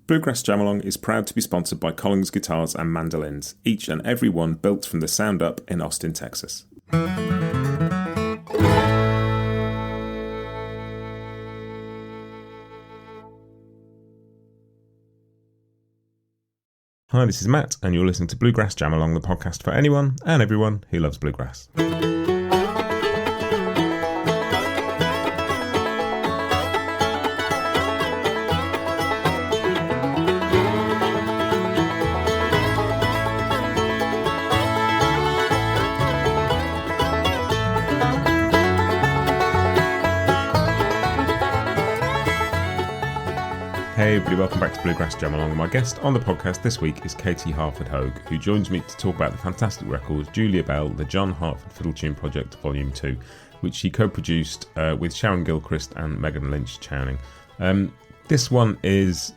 Bluegrass Jamalong is proud to be sponsored by Collins Guitars and Mandolins, each and every one built from the sound up in Austin, Texas. Hi, this is Matt, and you're listening to Bluegrass Jamalong, the podcast for anyone and everyone who loves bluegrass. Hey everybody, welcome back to Bluegrass Jamalong. My guest on the podcast this week is Katie Harford Hogue, who joins me to talk about the fantastic record Julia Belle, the John Hartford Fiddle Tune Project Volume 2, which she co-produced with Sharon, Gilchrist and Megan Lynch Chowning. This one is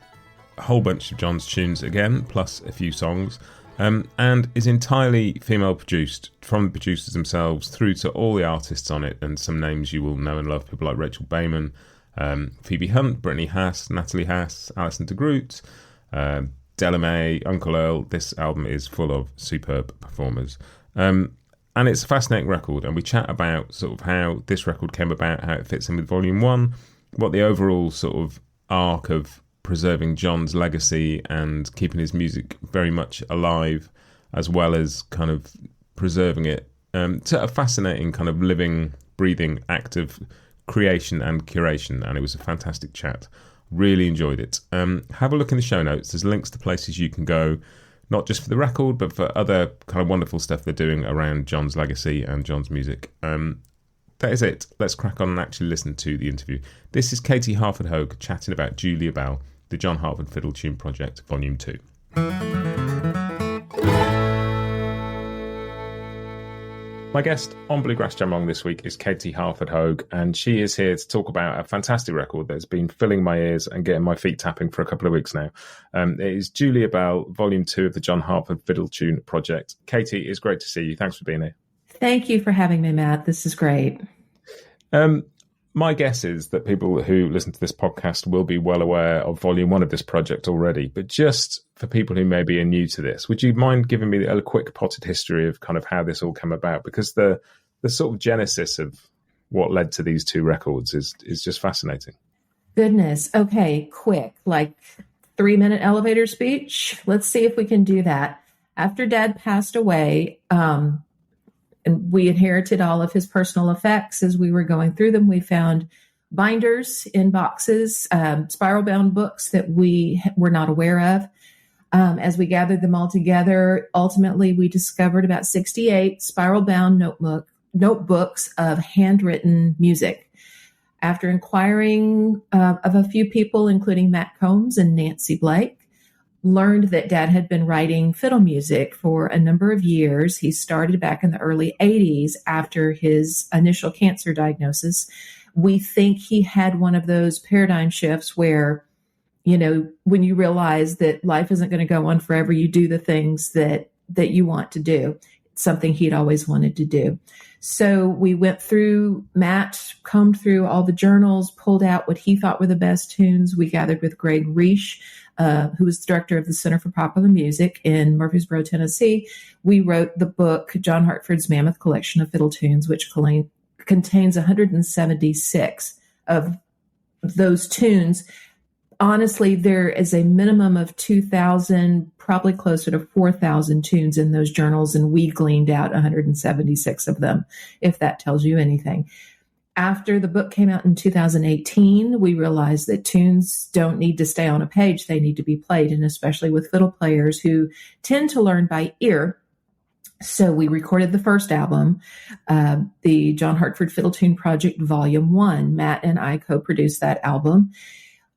a whole bunch of John's tunes again, plus a few songs, and is entirely female produced, from the producers themselves through to all the artists on it, and some names you will know and love, people like Rachel Baiman, Phoebe Hunt, Brittany Haas, Natalie Haas, Allison de Groot, Della, Uncle Earl. This album is full of superb performers. And it's a fascinating record, and we chat about sort of how this record came about, how it fits in with Volume 1, what the overall sort of arc of preserving John's legacy and keeping his music very much alive, as well as kind of preserving it to a fascinating kind of living, breathing act of creation and curation, and it was a fantastic chat. Really enjoyed it. Have a look in the show notes. There's links to places you can go, not just for the record, but for other kind of wonderful stuff they're doing around John's legacy and John's music. That is it. Let's crack on and actually listen to the interview. This is Katie Harford Hogue chatting about Julia Belle, the John Hartford Fiddle Tune Project, Volume 2. My guest on Bluegrass Jamalong this week is Katie Harford Hogue, and she is here to talk about a fantastic record that's been filling my ears and getting my feet tapping for a couple of weeks now. It is Julia Belle, Volume 2 of the John Hartford Fiddle Tune Project. Katie, it's great to see you. Thanks for being here. Thank you for having me, Matt. This is great. My guess is that people who listen to this podcast will be well aware of Volume 1 of this project already, but just for people who maybe are new to this, would you mind giving me a quick potted history of kind of how this all came about? Because the sort of genesis of what led to these two records is just fascinating. Goodness. Okay, quick, like 3-minute elevator speech. Let's see if we can do that. After Dad passed away, and we inherited all of his personal effects. As we were going through them, we found binders in boxes, spiral-bound books that we were not aware of. As we gathered them all together, ultimately we discovered about 68 spiral-bound notebooks of handwritten music. After inquiring of a few people, including Matt Combs and Nancy Blake, learned that Dad had been writing fiddle music for a number of years. He started back in the early 80s after his initial cancer diagnosis. We think he had one of those paradigm shifts where, you know, when you realize that life isn't going to go on forever, you do the things that you want to do. It's something he'd always wanted to do. So we went through, Matt combed through all the journals, pulled out what he thought were the best tunes. We gathered with Greg Reish, who was the director of the Center for Popular Music in Murfreesboro, Tennessee. We wrote the book, John Hartford's Mammoth Collection of Fiddle Tunes, which contains 176 of those tunes. Honestly, there is a minimum of 2,000, probably closer to 4,000 tunes in those journals, and we gleaned out 176 of them, if that tells you anything. After the book came out in 2018, we realized that tunes don't need to stay on a page. They need to be played, and especially with fiddle players who tend to learn by ear. So we recorded the first album, the John Hartford Fiddle Tune Project Volume 1. Matt and I co-produced that album.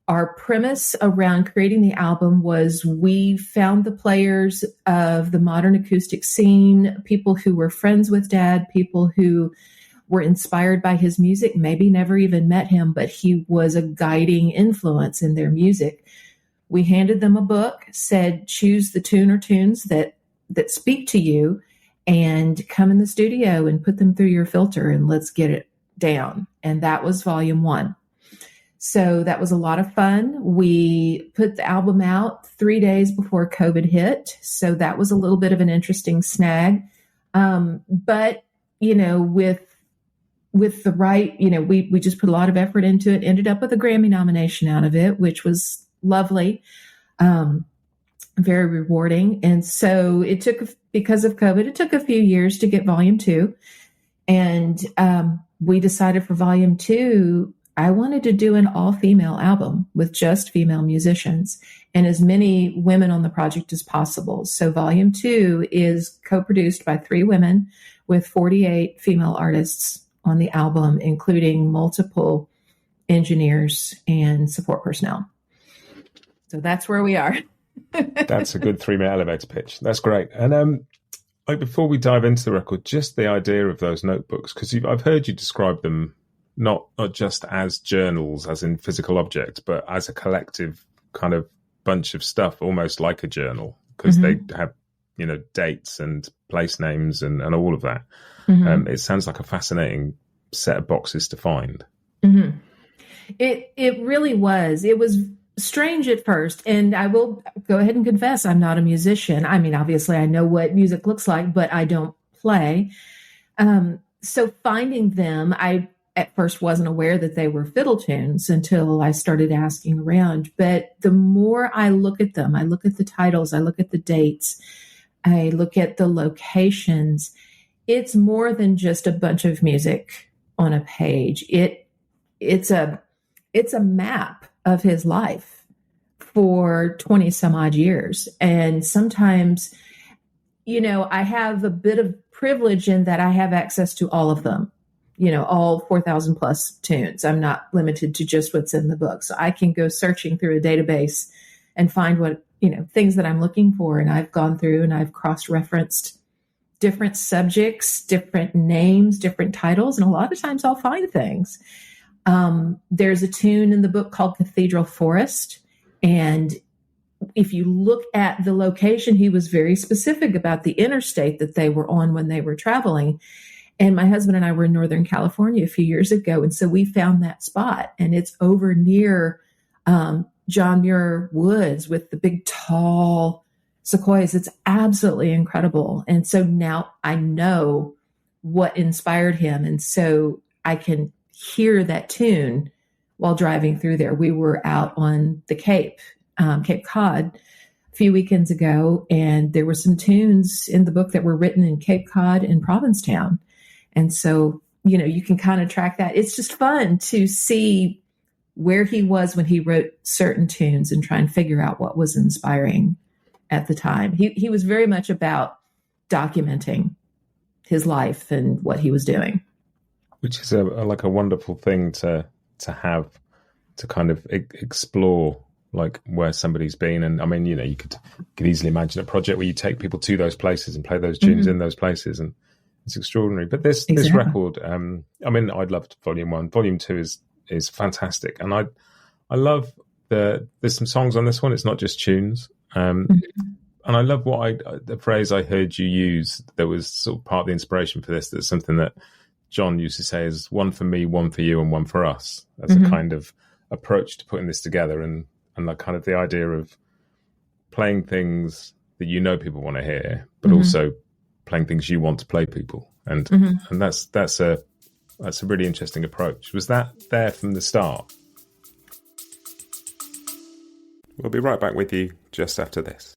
Our premise around creating the album was we found the players of the modern acoustic scene, people who were friends with Dad, people who were inspired by his music, maybe never even met him, but he was a guiding influence in their music. We handed them a book, said, choose the tune or tunes that speak to you, and come in the studio and put them through your filter and let's get it down. And that was Volume 1. So that was a lot of fun. We put the album out 3 days before COVID hit. So that was a little bit of an interesting snag. But, with the right, we just put a lot of effort into it, ended up with a Grammy nomination out of it, which was lovely, very rewarding. And so because of COVID, it took a few years to get volume 2. And we decided for volume 2, I wanted to do an all-female album with just female musicians and as many women on the project as possible. So volume 2 is co-produced by 3 women with 48 female artists on the album, including multiple engineers and support personnel. So that's where we are. That's a good 3-minute elevator pitch. That's great. And before we dive into the record, just the idea of those notebooks, because I've heard you describe them not just as journals, as in physical objects, but as a collective kind of bunch of stuff, almost like a journal, because they have, dates and place names and all of that. It sounds like a fascinating set of boxes to find. It really was. It was strange at first. And I will go ahead and confess, I'm not a musician. I mean, obviously I know what music looks like, but I don't play. So finding them, I at first wasn't aware that they were fiddle tunes until I started asking around. But the more I look at them, I look at the titles, I look at the dates, I look at the locations. It's more than just a bunch of music on a page. It's a map of his life for 20 some odd years. And sometimes, I have a bit of privilege in that I have access to all of them. All 4,000 plus tunes. I'm not limited to just what's in the book. So I can go searching through a database and find what, things that I'm looking for. And I've gone through and I've cross-referenced different subjects, different names, different titles. And a lot of times I'll find things. There's a tune in the book called Cathedral Forest. And if you look at the location, he was very specific about the interstate that they were on when they were traveling. And my husband and I were in Northern California a few years ago. And so we found that spot, and it's over near John Muir Woods with the big, tall sequoias. It's absolutely incredible. And so now I know what inspired him. And so I can hear that tune while driving through there. We were out on the Cape Cod, a few weekends ago, and there were some tunes in the book that were written in Cape Cod and Provincetown. And so, you can kind of track that. It's just fun to see where he was when he wrote certain tunes and try and figure out what was inspiring at the time. He was very much about documenting his life and what he was doing. Which is a wonderful thing to have, to kind of explore like where somebody's been. And I mean, you could easily imagine a project where you take people to those places and play those tunes in those places, and it's extraordinary. But this record, I'd loved Volume 1. Volume 2 is fantastic, and I love there's some songs on this one. It's not just tunes, and I love the phrase I heard you use that was sort of part of the inspiration for this. That's something that John used to say is one for me, one for you, and one for us, as a kind of approach to putting this together, and like kind of the idea of playing things that people want to hear, but also playing things you want to play people, and that's a really interesting approach. Was that there from the start? We'll be right back with you just after this.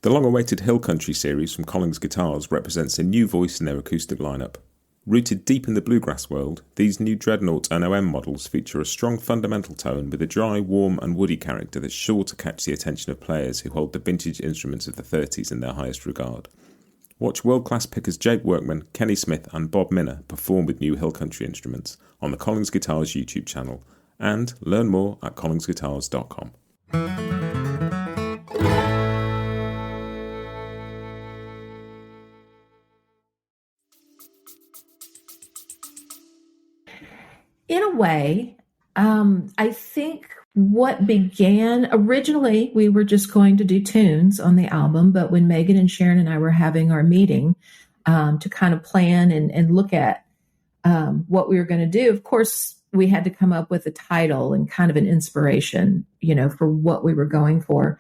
The long-awaited Hill Country series from Collins Guitars represents a new voice in their acoustic lineup. Rooted deep in the bluegrass world, these new Dreadnought and OM models feature a strong fundamental tone with a dry, warm and woody character that's sure to catch the attention of players who hold the vintage instruments of the 30s in their highest regard. Watch world-class pickers Jake Workman, Kenny Smith and Bob Minner perform with new Hill Country instruments on the Collins Guitars YouTube channel, and learn more at collinsguitars.com. In a way, I think what began originally, we were just going to do tunes on the album, but when Megan and Sharon and I were having our meeting to kind of plan and look at what we were going to do, of course, we had to come up with a title and kind of an inspiration, for what we were going for.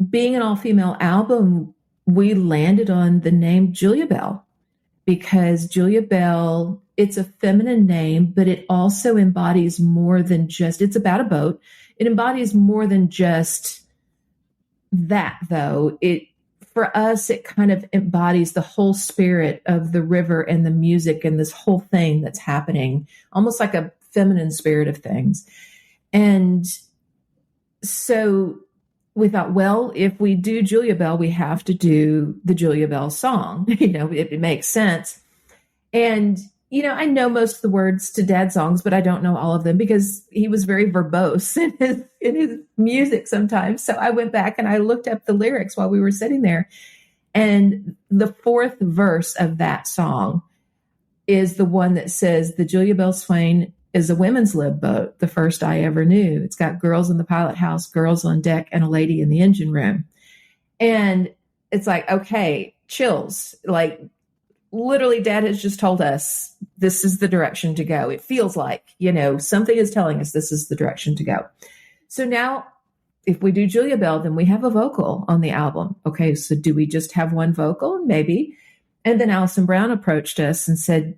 Being an all-female album, we landed on the name Julia Belle because Julia Belle, it's a feminine name, but it also embodies more than just, it's about a boat. It embodies more than just that, though. For us, it kind of embodies the whole spirit of the river and the music and this whole thing that's happening, almost like a feminine spirit of things. And so we thought, well, if we do Julia Belle, we have to do the Julia Belle song. It makes sense. And, I know most of the words to Dad's songs, but I don't know all of them because he was very verbose in his music sometimes. So I went back and I looked up the lyrics while we were sitting there. And the fourth verse of that song is the one that says, the Julia Belle Swain is a women's lib boat, the first I ever knew. It's got girls in the pilot house, girls on deck, and a lady in the engine room. And it's like, okay, chills. Like, literally, Dad has just told us this is the direction to go. It feels like, something is telling us this is the direction to go. So now, if we do Julia Belle, then we have a vocal on the album. Okay, so do we just have one vocal? Maybe. And then Alison Brown approached us and said,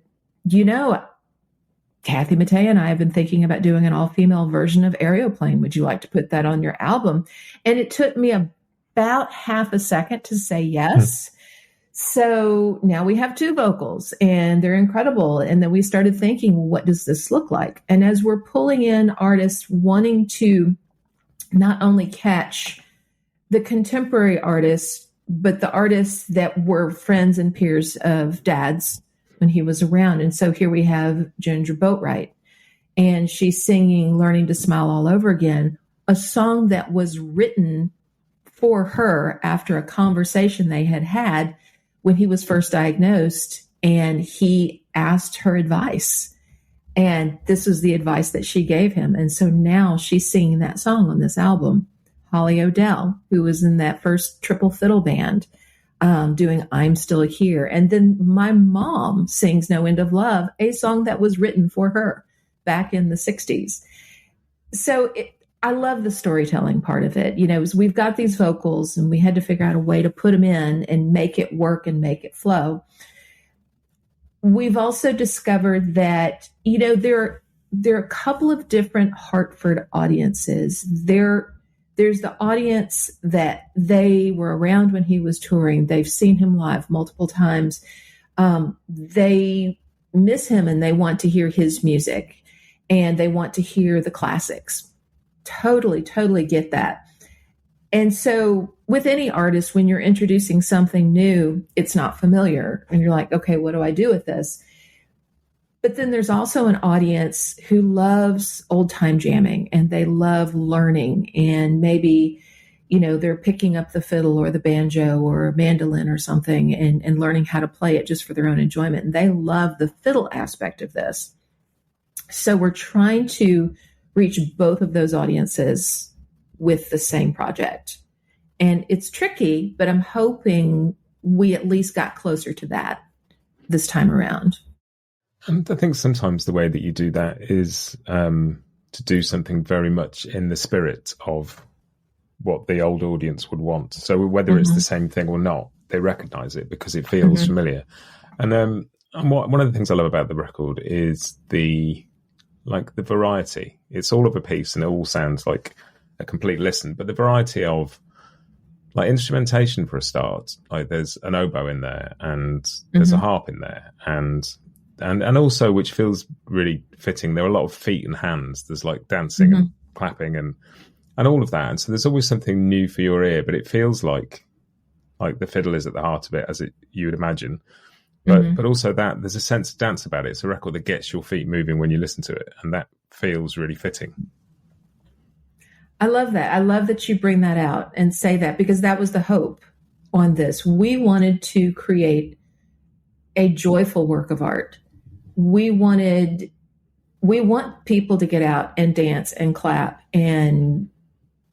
Kathy Mattea and I have been thinking about doing an all-female version of Aeroplane. Would you like to put that on your album? And it took me about half a second to say yes. So now we have two vocals and they're incredible. And then we started thinking, what does this look like? And as we're pulling in artists wanting to not only catch the contemporary artists, but the artists that were friends and peers of Dad's when he was around. And so here we have Ginger Boatwright, and she's singing Learning to Smile All Over Again, a song that was written for her after a conversation they had when he was first diagnosed, and he asked her advice. And this was the advice that she gave him. And so now she's singing that song on this album. Holly O'Dell, who was in that first triple fiddle band, doing I'm Still Here. And then my mom sings No End of Love, a song that was written for her back in the 60s. So I love the storytelling part of it. We've got these vocals and we had to figure out a way to put them in and make it work and make it flow. We've also discovered that, there are a couple of different Hartford audiences. There's the audience that they were around when he was touring. They've seen him live multiple times. They miss him and they want to hear his music and they want to hear the classics. Totally get that. And so with any artist, when you're introducing something new, it's not familiar. And you're like, okay, what do I do with this? But then there's also an audience who loves old time jamming and they love learning. And maybe, they're picking up the fiddle or the banjo or mandolin or something and learning how to play it just for their own enjoyment. And they love the fiddle aspect of this. So we're trying to reach both of those audiences with the same project. And it's tricky, but I'm hoping we at least got closer to that this time around. And I think sometimes the way that you do that is to do something very much in the spirit of what the old audience would want. So whether it's the same thing or not, they recognize it because it feels familiar. And one of the things I love about the record is the variety. It's all of a piece and it all sounds like a complete listen, but the variety of instrumentation for a start, there's an oboe in there and there's a harp in there and also, which feels really fitting, there are a lot of feet and hands. There's dancing and clapping and all of that. And so there's always something new for your ear, but it feels like the fiddle is at the heart of it, as you would imagine. But also that there's a sense of dance about it. It's a record that gets your feet moving when you listen to it. And that feels really fitting. I love that. I love that you bring that out and say that, because that was the hope on this. We wanted to create a joyful work of art. We want people to get out and dance and clap and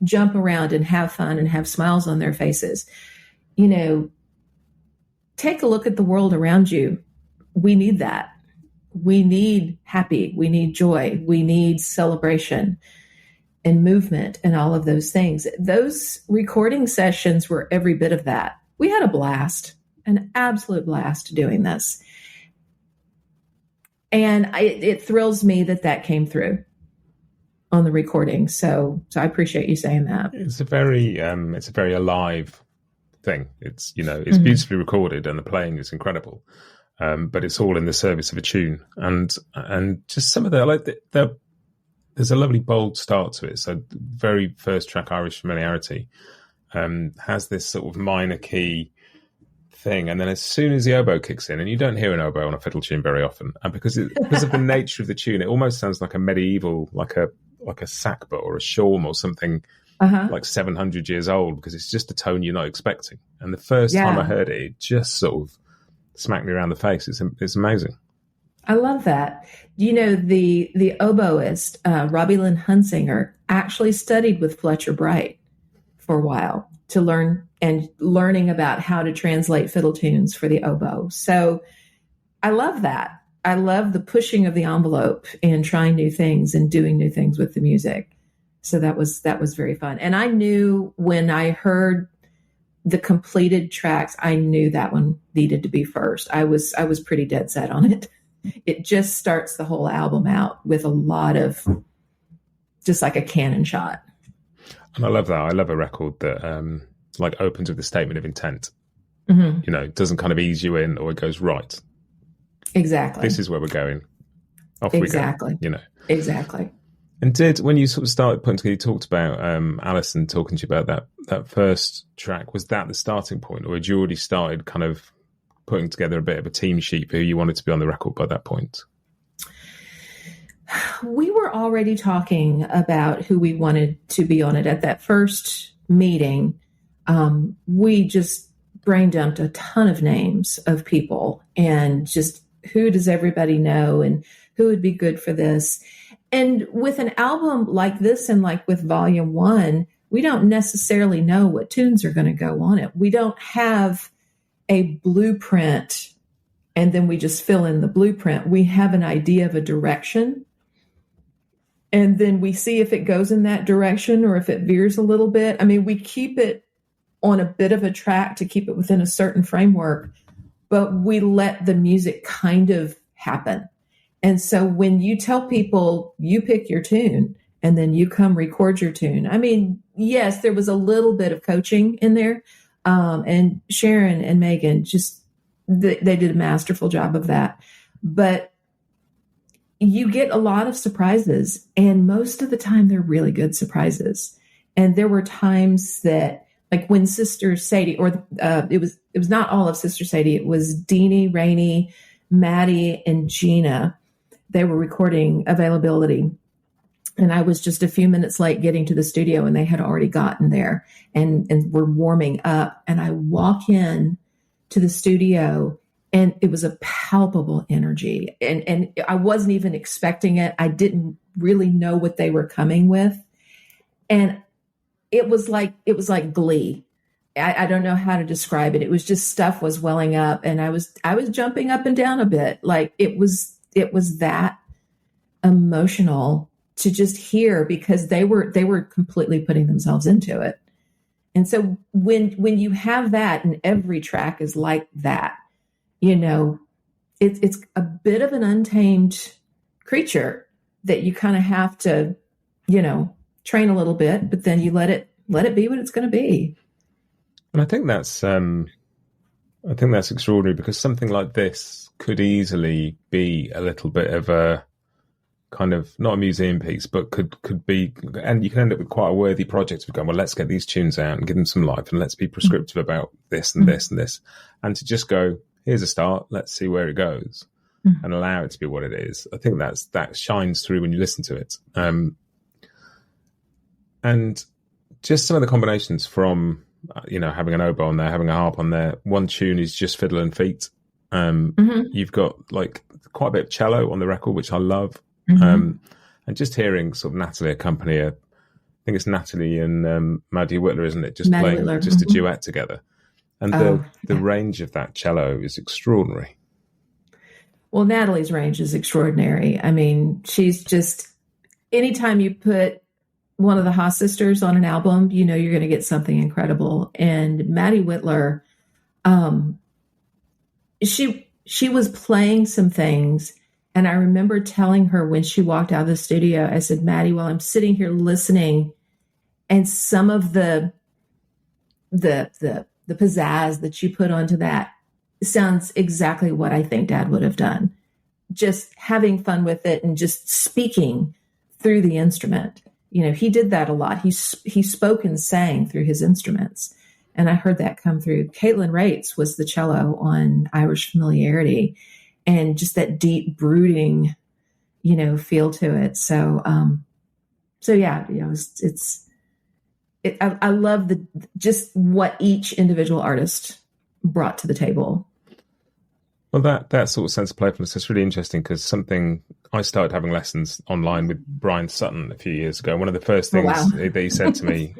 jump around and have fun and have smiles on their faces. Take a look at the world around you. We need that. we need happy, we need joy, we need celebration and movement and all of those things. Those recording sessions were every bit of that. We had a blast, an absolute blast doing this. And it thrills me that came through on the recording. So I appreciate you saying that. It's a very alive thing. It's, it's beautifully recorded and the playing is incredible. But it's all in the service of a tune. And just some of there's a lovely bold start to it. So the very first track, Irish Familiarity, has this sort of minor key thing, and then as soon as the oboe kicks in, and you don't hear an oboe on a fiddle tune very often, and because of the nature of the tune, it almost sounds like a medieval, like a sackbut or a shawm or something, like 700 years old, because it's just a tone you're not expecting. And the first time I heard it, it just sort of smacked me around the face. It's amazing. I love that. The oboist, Robbie Lynn Hunsinger, actually studied with Fletcher Bright for a while to learning about how to translate fiddle tunes for the oboe. So I love that. I love the pushing of the envelope and trying new things and doing new things with the music. So that was very fun. And I knew when I heard the completed tracks, I knew that one needed to be first. I was pretty dead set on it. It just starts the whole album out with a lot of just like a cannon shot. And I love that. I love a record that opens with a statement of intent. It doesn't kind of ease you in, or it goes, right. Exactly. This is where we're going. Off exactly. we go. Exactly. And when you sort of started putting together, you talked about Alison talking to you about that first track. Was that the starting point, or had you already started kind of putting together a bit of a team sheet for who you wanted to be on the record by that point? We were already talking about who we wanted to be on it. At that first meeting, we just brain dumped a ton of names of people and just who does everybody know and who would be good for this. And with an album like this and like with Volume 1, we don't necessarily know what tunes are going to go on it. We don't have a blueprint and then we just fill in the blueprint. We have an idea of a direction. And then we see if it goes in that direction or if it veers a little bit. I mean, we keep it on a bit of a track to keep it within a certain framework, but we let the music kind of happen. And so when you tell people you pick your tune and then you come record your tune, I mean, yes, there was a little bit of coaching in there. And Sharon and Megan they did a masterful job of that. But you get a lot of surprises, and most of the time they're really good surprises. And there were times that, like when Sister Sadie, or it was not all of Sister Sadie, it was Deanie, Rainey, Maddie, and Gina. They were recording Availability. And I was just a few minutes late getting to the studio, and they had already gotten there and were warming up. And I walk in to the studio, and it was a palpable energy. And I wasn't even expecting it. I didn't really know what they were coming with. And it was like glee. I don't know how to describe it. It was just stuff was welling up, and I was jumping up and down a bit. Like it was that emotional to just hear, because they were completely putting themselves into it. And so when you have that, and every track is like that, it's a bit of an untamed creature that you kind of have to, train a little bit, but then you let it be what it's going to be. And I think that's extraordinary, because something like this could easily be a little bit of a kind of, not a museum piece, but could be, and you can end up with quite a worthy project of going, well, let's get these tunes out and give them some life, and let's be prescriptive about this and this and this, and to just go, here's a start, let's see where it goes, and allow it to be what it is. I think that shines through when you listen to it. And just some of the combinations from, having an oboe on there, having a harp on there. One tune is just fiddle and feet. You've got like quite a bit of cello on the record, which I love. And just hearing sort of Natalie accompany I think it's Natalie and Maddie Whitler, isn't it? Just Maddie playing Whitler. Just a duet together. And the range of that cello is extraordinary. Well, Natalie's range is extraordinary. I mean, she's just, anytime you put one of the Haas sisters on an album, you know you're going to get something incredible. And Maddie Whitler, she was playing some things, and I remember telling her when she walked out of the studio, I said, Maddie, while I'm sitting here listening, and some of the pizzazz that you put onto that sounds exactly what I think Dad would have done. Just having fun with it and just speaking through the instrument. You know, he did that a lot. He spoke and sang through his instruments. And I heard that come through. Caitlin Rates was the cello on Irish Familiarity, and just that deep brooding, you know, feel to it. So, yeah, you know, I love just what each individual artist brought to the table. Well, that sort of sense of playfulness is really interesting, because something I started having lessons online with Brian Sutton a few years ago. One of the first things that he said to me,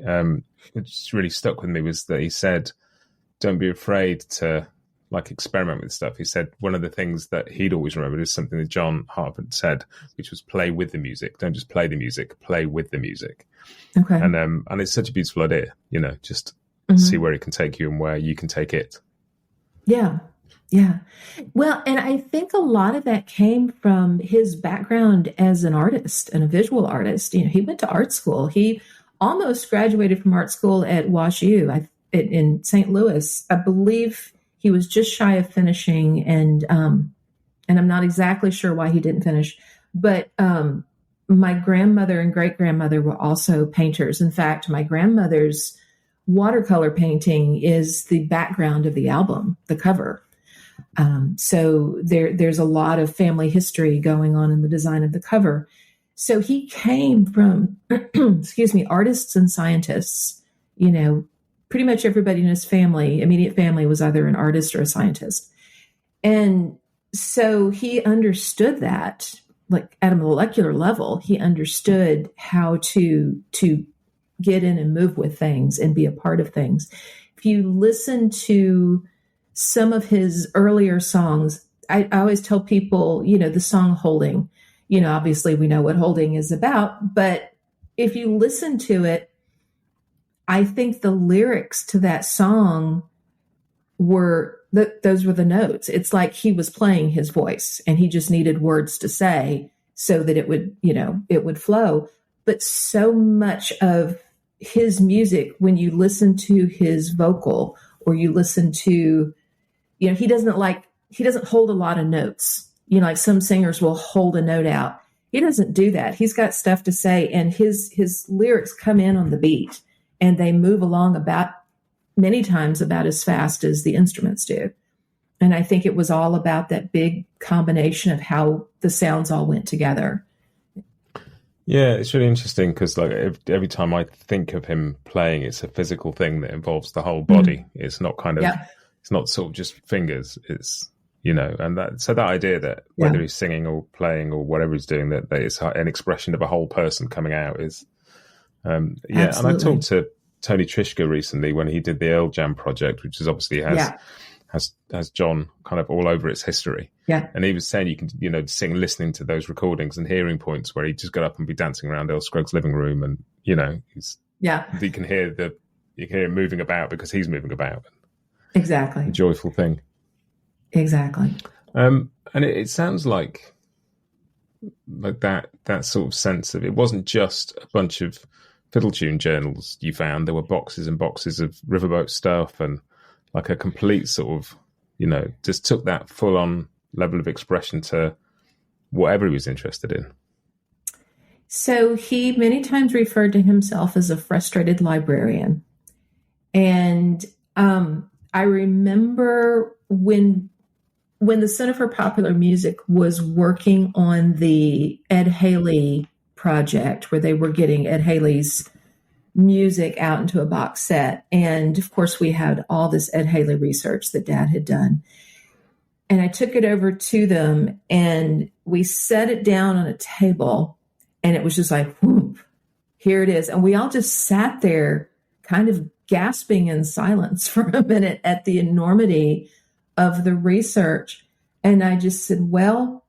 which really stuck with me, was that he said, don't be afraid to like experiment with stuff. He said one of the things that he'd always remembered is something that John Hartford said, which was play with the music. Don't just play the music, play with the music. Okay. And it's such a beautiful idea, you know, just see where it can take you and where you can take it. Yeah. Yeah. Well, and I think a lot of that came from his background as an artist and a visual artist. You know, he went to art school. He almost graduated from art school at WashU in St. Louis. I believe he was just shy of finishing, and I'm not exactly sure why he didn't finish. But my grandmother and great grandmother were also painters. In fact, my grandmother's watercolor painting is the background of the album, the cover. So there's a lot of family history going on in the design of the cover. So he came from, artists and scientists. You know, pretty much everybody in his family, immediate family, was either an artist or a scientist. And so he understood that, like at a molecular level, he understood how to get in and move with things and be a part of things. If you listen to some of his earlier songs, I always tell people, you know, the song Holding, you know, obviously we know what Holding is about, but if you listen to it, I think the lyrics to that song those were the notes. It's like he was playing his voice and he just needed words to say so that it would, you know, it would flow. But so much of his music, when you listen to his vocal or you listen to, you know, he doesn't hold a lot of notes. You know, like some singers will hold a note out. He doesn't do that. He's got stuff to say, and his lyrics come in on the beat, and they move along many times about as fast as the instruments do. And I think it was all about that big combination of how the sounds all went together. Yeah, it's really interesting because like every time I think of him playing, it's a physical thing that involves the whole body. It's not kind of, it's not sort of just fingers. It's, you know, and that idea that whether he's singing or playing or whatever he's doing, that it's an expression of a whole person coming out is, And I talked to Tony Trishka recently when he did the Earl Jam project, which is obviously has John kind of all over its history. Yeah. And he was saying you can, you know, sing listening to those recordings and hearing points where he just got up and be dancing around Earl Scruggs' living room, and, you know, you can hear him moving about because he's moving about. Exactly. A joyful thing. Exactly. And it sounds like that sort of sense of, it wasn't just a bunch of fiddle tune journals you found. There were boxes and boxes of riverboat stuff, and like a complete sort of, you know, just took that full on level of expression to whatever he was interested in. So he many times referred to himself as a frustrated librarian. And I remember when the Center for Popular Music was working on the Ed Haley project, where they were getting Ed Haley's music out into a box set. And of course, we had all this Ed Haley research that Dad had done. And I took it over to them and we set it down on a table, and it was just like, whoop, here it is. And we all just sat there kind of gasping in silence for a minute at the enormity of the research. And I just said, well,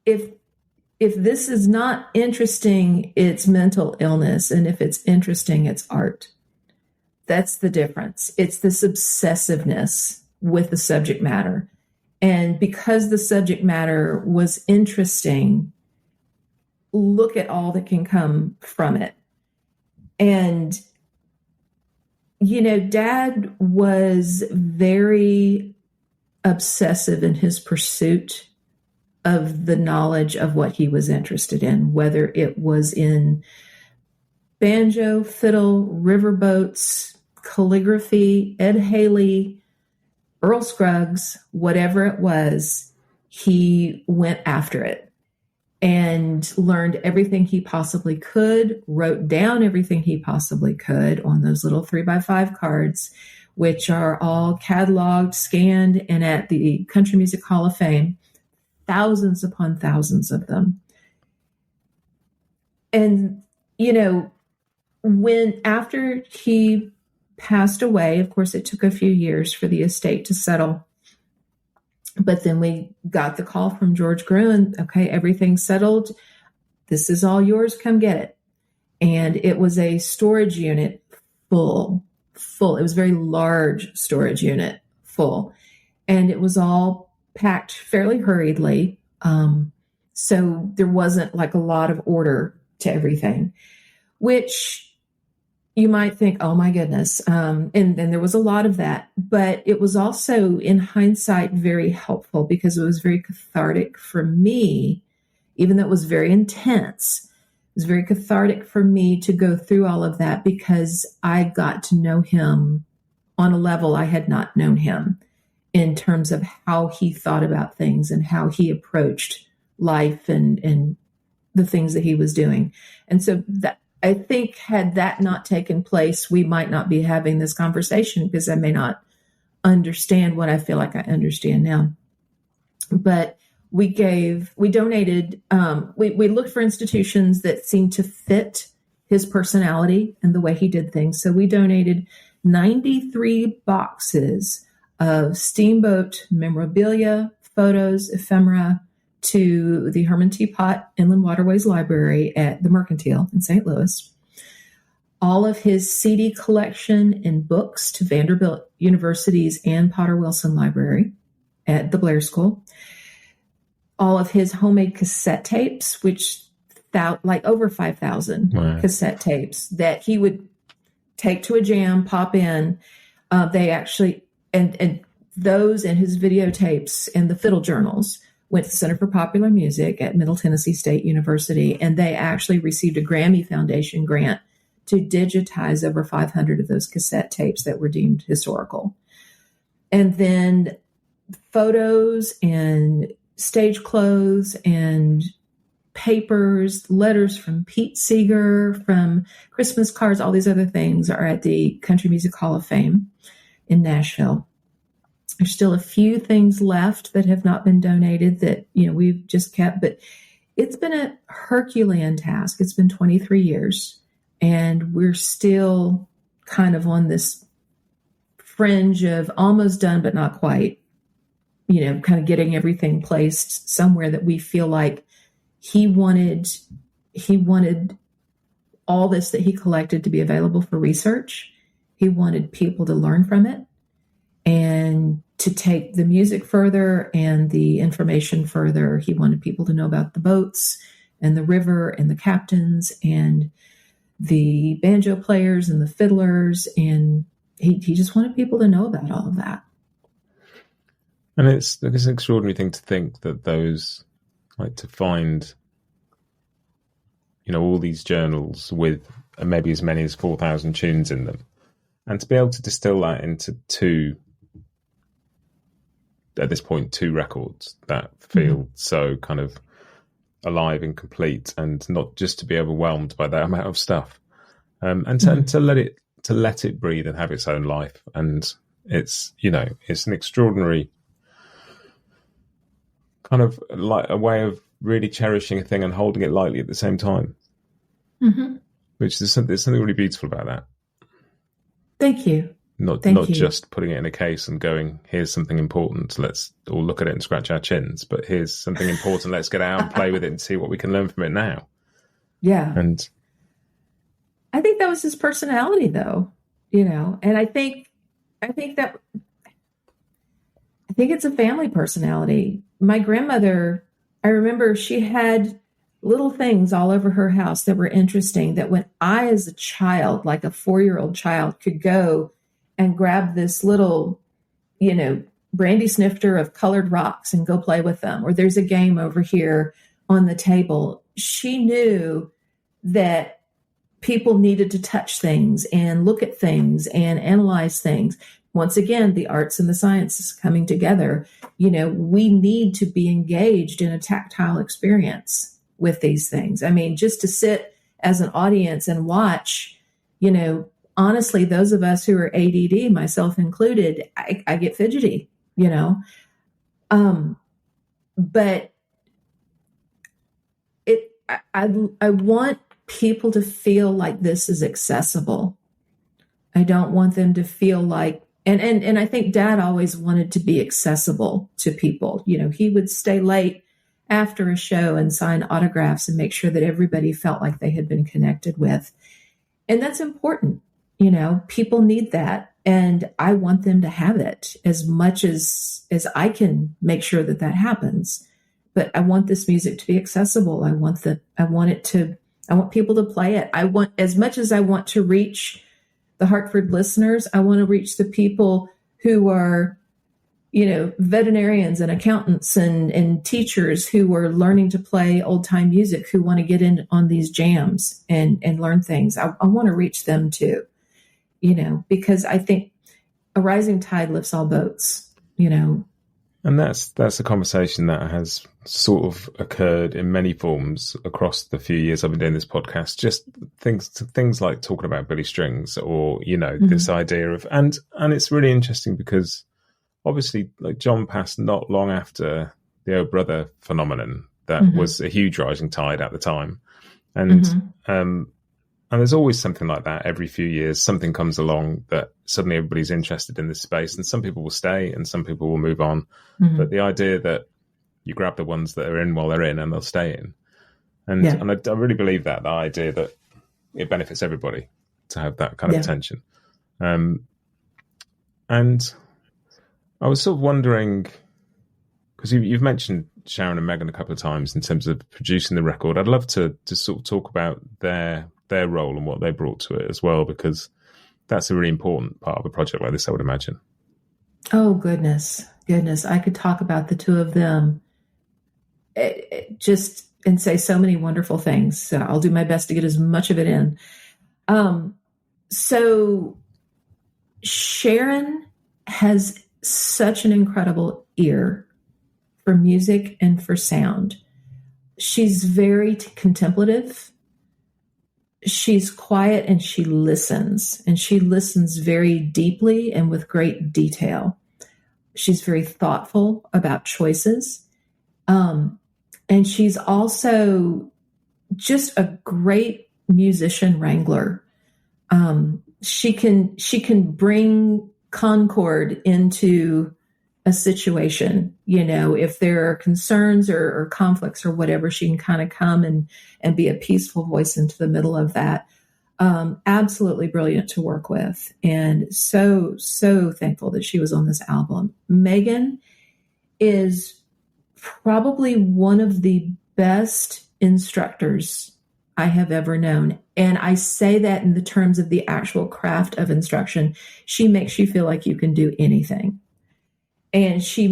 if this is not interesting, it's mental illness. And if it's interesting, it's art. That's the difference. It's this obsessiveness with the subject matter. And because the subject matter was interesting, look at all that can come from it. And, Dad was very obsessive in his pursuit of the knowledge of what he was interested in, whether it was in banjo, fiddle, riverboats, calligraphy, Ed Haley, Earl Scruggs, whatever it was, he went after it and learned everything he possibly could, wrote down everything he possibly could on those little 3x5 cards, which are all cataloged, scanned, and at the Country Music Hall of Fame, thousands upon thousands of them. And, when after he passed away, of course, it took a few years for the estate to settle. But then we got the call from George Gruen. Okay, everything's settled. This is all yours. Come get it. And it was a storage unit full. It was a very large storage unit full. And it was all packed fairly hurriedly. So there wasn't like a lot of order to everything, which you might think, oh my goodness. And there was a lot of that, but it was also in hindsight very helpful because it was very cathartic for me, even though it was very intense. It was very cathartic for me to go through all of that because I got to know him on a level I had not known him in terms of how he thought about things and how he approached life and the things that he was doing. And so that, I think had that not taken place, we might not be having this conversation because I may not understand what I feel like I understand now. But we donated, we looked for institutions that seemed to fit his personality and the way he did things. So we donated 93 boxes of steamboat memorabilia, photos, ephemera, to the Herman Teapot Inland Waterways Library at the Mercantile in St. Louis. All of his CD collection and books to Vanderbilt University's Ann Potter Wilson Library at the Blair School. All of his homemade cassette tapes, which like over 5,000 cassette tapes that he would take to a jam, pop in. They actually, and those and his videotapes and the fiddle journals went to the Center for Popular Music at Middle Tennessee State University, and they actually received a Grammy Foundation grant to digitize over 500 of those cassette tapes that were deemed historical. And then photos and stage clothes and papers, letters from Pete Seeger, from Christmas cards, all these other things are at the Country Music Hall of Fame in Nashville. There's still a few things left that have not been donated that, we've just kept, but it's been a Herculean task. It's been 23 years and we're still kind of on this fringe of almost done, but not quite, kind of getting everything placed somewhere that we feel like he wanted all this that he collected to be available for research. He wanted people to learn from it and to take the music further and the information further. He wanted people to know about the boats and the river and the captains and the banjo players and the fiddlers. And he just wanted people to know about all of that. And it's an extraordinary thing to think that those, like, to find, all these journals with maybe as many as 4,000 tunes in them, and to be able to distill that into two records that feel so kind of alive and complete, and not just to be overwhelmed by that amount of stuff, and to let it breathe and have its own life. And it's an extraordinary kind of like a way of really cherishing a thing and holding it lightly at the same time. Which there's something really beautiful about that. Thank you. Not Thank you. just putting it in a case and going, here's something important, let's all look at it and scratch our chins, but here's something important, let's get out and play with it and see what we can learn from it now. Yeah. And I think that was his personality, though, and I think it's a family personality. My grandmother, I remember she had little things all over her house that were interesting, that when I, as a child, like a 4-year-old child, could go and grab this little, brandy snifter of colored rocks and go play with them, or there's a game over here on the table. She knew that people needed to touch things and look at things and analyze things. Once again, the arts and the sciences coming together. We need to be engaged in a tactile experience with these things. I mean, just to sit as an audience and watch, honestly, those of us who are ADD, myself included, I get fidgety, but I want people to feel like this is accessible. I don't want them to feel like, and I think Dad always wanted to be accessible to people. He would stay late after a show and sign autographs and make sure that everybody felt like they had been connected with. And that's important. People need that. And I want them to have it as much as I can make sure that happens. But I want this music to be accessible. I want people to play it. I want, as much as I want to reach the Hartford listeners, I want to reach the people who are, veterinarians and accountants and teachers who are learning to play old time music, who want to get in on these jams and learn things. I want to reach them too, because I think a rising tide lifts all boats, And that's a conversation that has sort of occurred in many forms across the few years I've been doing this podcast. Just things like talking about Billy Strings, or this idea of, and it's really interesting because obviously, like, John passed not long after the Oh Brother phenomenon that was a huge rising tide at the time, and there's always something like that every few years. Something comes along that suddenly everybody's interested in this space, and some people will stay and some people will move on. But the idea that you grab the ones that are in while they're in and they'll stay in, and I really believe that, the idea that it benefits everybody to have that kind of attention. And I was sort of wondering, because you've mentioned Sharon and Megan a couple of times in terms of producing the record. I'd love to sort of talk about their role and what they brought to it as well, because that's a really important part of a project like this, I would imagine. Oh, goodness. I could talk about the two of them just and say so many wonderful things. So I'll do my best to get as much of it in. So Sharon has such an incredible ear for music and for sound. She's very contemplative. She's quiet and she listens very deeply and with great detail. She's very thoughtful about choices. And she's also just a great musician wrangler. She can bring concord into a situation, if there are concerns or conflicts or whatever, she can kind of come and be a peaceful voice into the middle of that. Absolutely brilliant to work with. And so thankful that she was on this album. Megan is probably one of the best instructors I have ever known. And I say that in the terms of the actual craft of instruction. She makes you feel like you can do anything. And she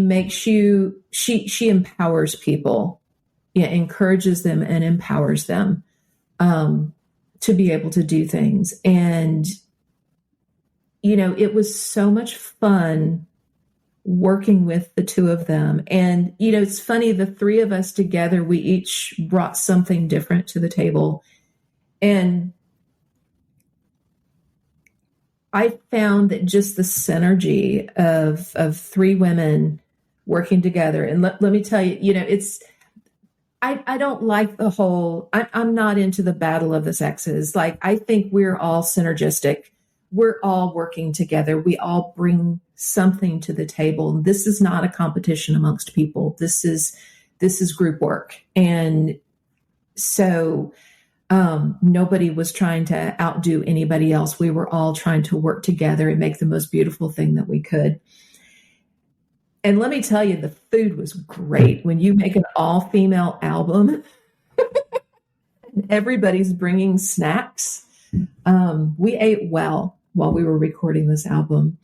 empowers people, encourages them and empowers them to be able to do things. And, it was so much fun working with the two of them. And, it's funny, the three of us together, we each brought something different to the table. And I found that just the synergy of three women working together. And let me tell you, I don't like the whole, I'm not into the battle of the sexes. Like, I think we're all synergistic we're all working together. We all bring something to the table. This is not a competition amongst people. This is group work. And so nobody was trying to outdo anybody else. We were all trying to work together and make the most beautiful thing that we could. And let me tell you, the food was great. When you make an all-female album, everybody's bringing snacks. We ate well while we were recording this album.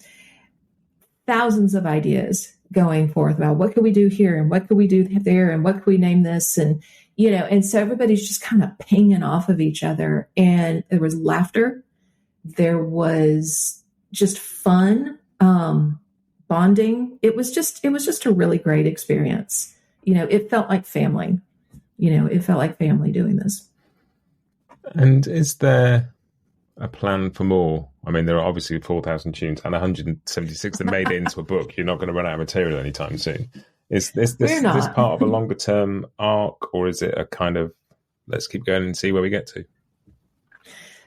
Thousands of ideas going forth about what could we do here and what could we do there and what could we name this, and and so everybody's just kind of pinging off of each other, and there was laughter, there was just fun, bonding. It was just a really great experience. It felt like family. It felt like family doing this. And is there a plan for more? I mean, there are obviously 4,000 tunes and 176 that made it into a book. You're not going to run out of material anytime soon. Is this part of a longer term arc, or is it a kind of let's keep going and see where we get to?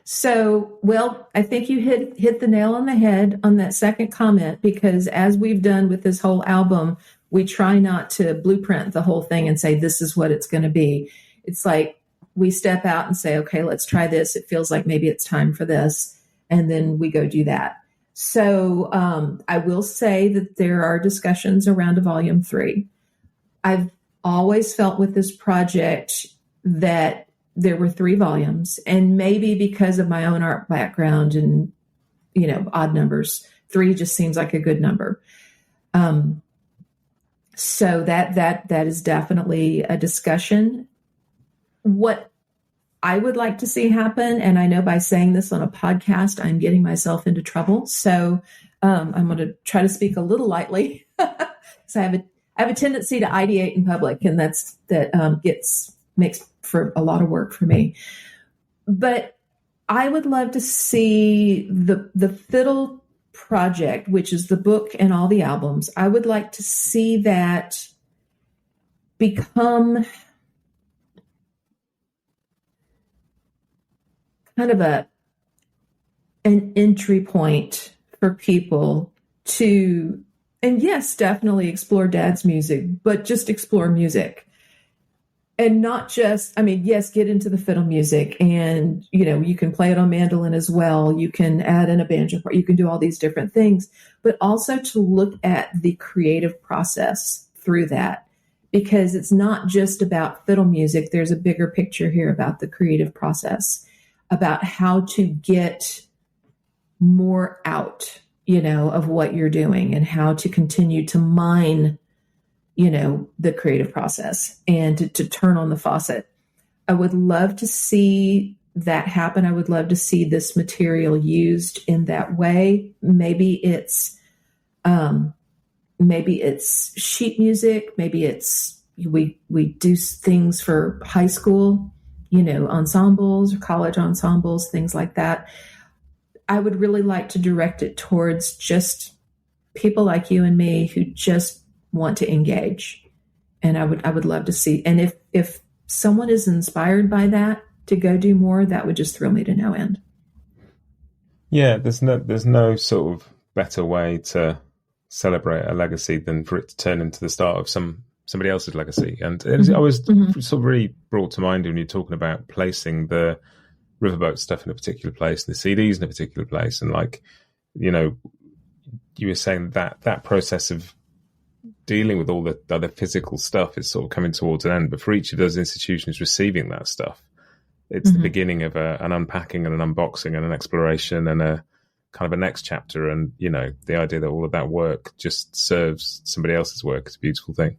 So, well, I think you hit the nail on the head on that second comment, because as we've done with this whole album, we try not to blueprint the whole thing and say, this is what it's going to be. It's like we step out and say, okay, let's try this. It feels like maybe it's time for this. And then we go do that. So I will say that there are discussions around a volume 3. I've always felt with this project that there were 3 volumes, and maybe because of my own art background and, odd numbers, 3 just seems like a good number. So that is definitely a discussion. What I would like to see happen, and I know by saying this on a podcast, I'm getting myself into trouble. So I'm going to try to speak a little lightly. So I have a tendency to ideate in public, and makes for a lot of work for me. But I would love to see the Fiddle project, which is the book and all the albums. I would like to see that become kind of an entry point for people to, and yes, definitely explore Dad's music, but just explore music. And not just, yes, get into the fiddle music, and, you can play it on mandolin as well. You can add in a banjo part. You can do all these different things, but also to look at the creative process through that, because it's not just about fiddle music. There's a bigger picture here about the creative process, about how to get more out, of what you're doing, and how to continue to mine the creative process and to turn on the faucet. I would love to see that happen. I would love to see this material used in that way. Maybe it's sheet music. Maybe it's, we do things for high school, ensembles or college ensembles, things like that. I would really like to direct it towards just people like you and me who just want to engage. And I would love to see. And if someone is inspired by that to go do more, that would just thrill me to no end. Yeah, there's no sort of better way to celebrate a legacy than for it to turn into the start of somebody else's legacy. And I was sort of really brought to mind when you're talking about placing the Riverboat stuff in a particular place, the CDs in a particular place, and you were saying that process of dealing with all the other physical stuff is sort of coming towards an end. But for each of those institutions receiving that stuff, it's the beginning of an unpacking and an unboxing and an exploration and a kind of a next chapter. And, the idea that all of that work just serves somebody else's work is a beautiful thing.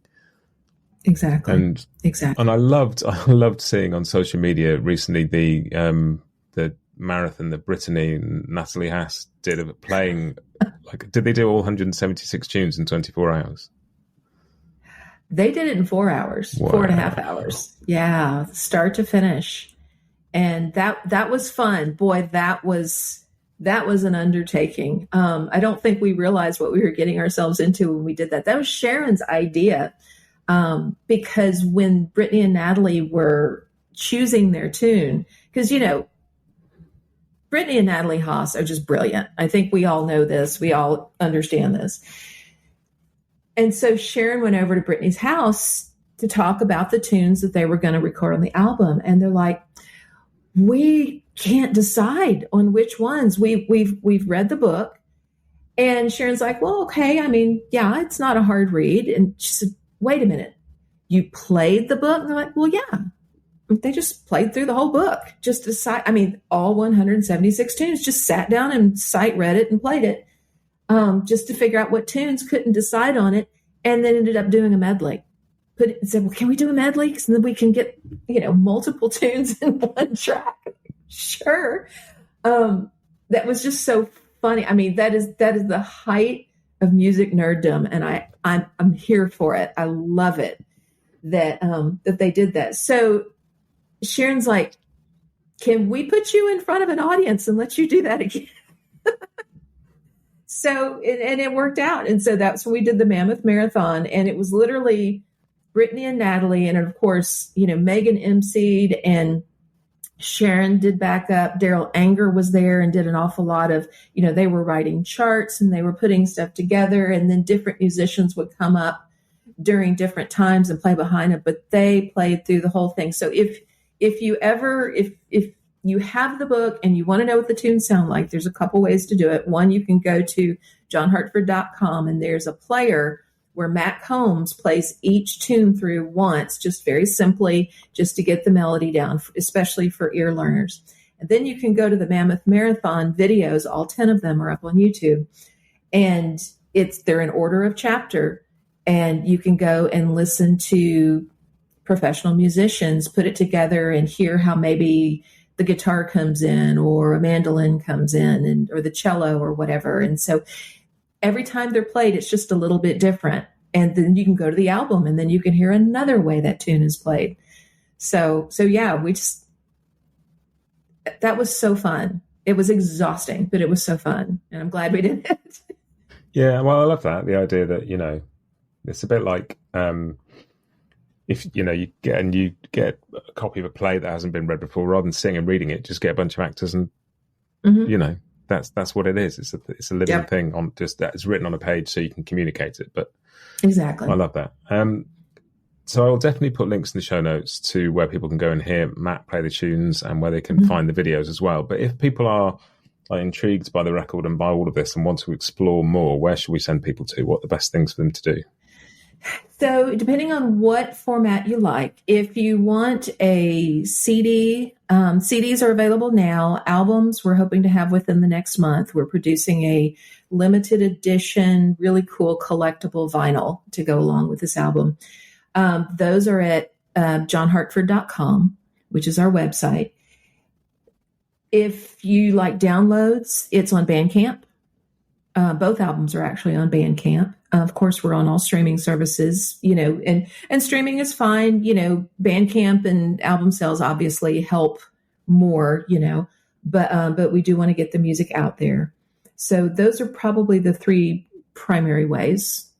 Exactly. And I loved seeing on social media recently the marathon that Brittany and Natalie Haas did of playing. Did they do all 176 tunes in 24 hours? They did it in 4 hours, wow. 4.5 hours. Yeah. Start to finish. And that was fun. Boy, that was an undertaking. I don't think we realized what we were getting ourselves into when we did that. That was Sharon's idea. Because when Brittany and Natalie were choosing their tune, because, Brittany and Natalie Haas are just brilliant. I think we all know this. We all understand this. And so Sharon went over to Brittany's house to talk about the tunes that they were going to record on the album. And they're like, we can't decide on which ones. We've read the book. And Sharon's like, well, okay. I mean, yeah, it's not a hard read. And she said, wait a minute. You played the book? And they're like, well, yeah. They just played through the whole book. Just decide. I mean, all 176 tunes, just sat down and sight read it and played it, just to figure out what tunes, couldn't decide on it, and then ended up doing a medley. Said, well, can we do a medley? So then we can get, multiple tunes in one track. Sure. That was just so funny. I mean, that is the height of music nerddom, and I'm here for it. I love it that they did that. So Sharon's like, can we put you in front of an audience and let you do that again? So, and it worked out. And so that's when we did the Mammoth Marathon. And it was literally Brittany and Natalie. And of course, Megan emceed and Sharon did backup. Daryl Anger was there and did an awful lot of, they were writing charts and they were putting stuff together. And then different musicians would come up during different times and play behind it. But they played through the whole thing. So if you have the book and you want to know what the tunes sound like, there's a couple ways to do it. One, you can go to johnhartford.com and there's a player where Matt Combs plays each tune through once, just very simply, just to get the melody down, especially for ear learners. And then you can go to the Mammoth Marathon videos. All 10 of them are up on YouTube. And they're in order of chapter. And you can go and listen to professional musicians put it together and hear how maybe the guitar comes in or a mandolin comes in or the cello or whatever. And so every time they're played, it's just a little bit different. And then you can go to the album and then you can hear another way that tune is played. So yeah, that was so fun. It was exhausting, but it was so fun. And I'm glad we did it. Yeah. Well, I love that. The idea that, it's a bit like, if you get a copy of a play that hasn't been read before, rather than sitting and reading it, just get a bunch of actors and that's what it is. It's a living thing on just that it's written on a page so you can communicate it. But exactly, I love that. So I'll definitely put links in the show notes to where people can go and hear Matt play the tunes and where they can find the videos as well. But if people are intrigued by the record and by all of this and want to explore more, where should we send people to? What are the best things for them to do? So depending on what format you like, if you want a CD, CDs are available now. Albums we're hoping to have within the next month. We're producing a limited edition, really cool collectible vinyl to go along with this album. Those are at johnhartford.com, which is our website. If you like downloads, it's on Bandcamp. Both albums are actually on Bandcamp. Of course, we're on all streaming services, and streaming is fine. Bandcamp and album sales obviously help more, but we do want to get the music out there. So those are probably the three primary ways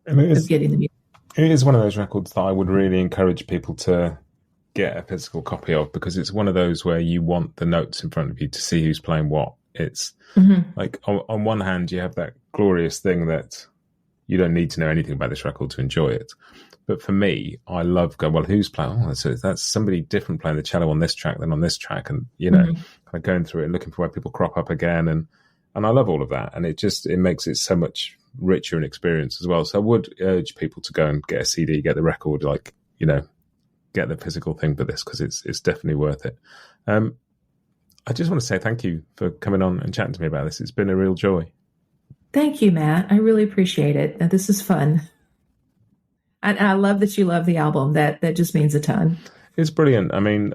of getting the music. It is one of those records that I would really encourage people to get a physical copy of, because it's one of those where you want the notes in front of you to see who's playing what. It's like on one hand, you have that glorious thing that you don't need to know anything about this record to enjoy it. But for me, I love going, well, who's playing? Oh, that's somebody different playing the cello on this track than on this track. And, kind of going through it and looking for where people crop up again. And I love all of that. And it makes it so much richer an experience as well. So I would urge people to go and get a CD, get the record, get the physical thing for this, because it's definitely worth it. I just want to say thank you for coming on and chatting to me about this. It's been a real joy. Thank you, Matt. I really appreciate it. This is fun. And I love that you love the album. That just means a ton. It's brilliant. I mean,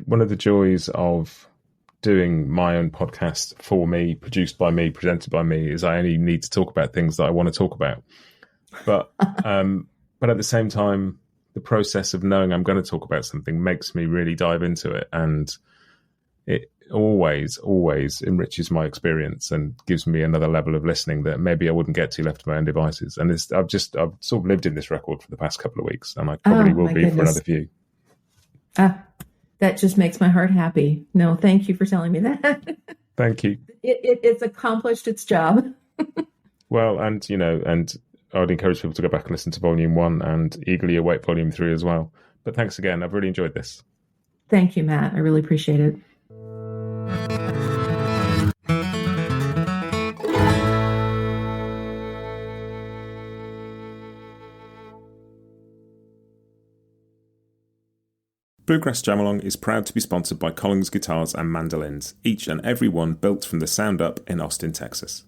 one of the joys of doing my own podcast for me, produced by me, presented by me, is I only need to talk about things that I want to talk about. But at the same time, the process of knowing I'm going to talk about something makes me really dive into it. And it always enriches my experience and gives me another level of listening that maybe I wouldn't get to left to my own devices. And I've sort of lived in this record for the past couple of weeks, and I probably will be for another few. That That just makes my heart happy. No, thank you for telling me that. Thank you. It's accomplished its job. Well, and I'd encourage people to go back and listen to Volume 1 and eagerly await Volume 3 as well. But thanks again. I've really enjoyed this. Thank you, Matt. I really appreciate it. Bluegrass Jamalong is proud to be sponsored by Collins Guitars and Mandolins, each and every one built from the sound up in Austin, Texas.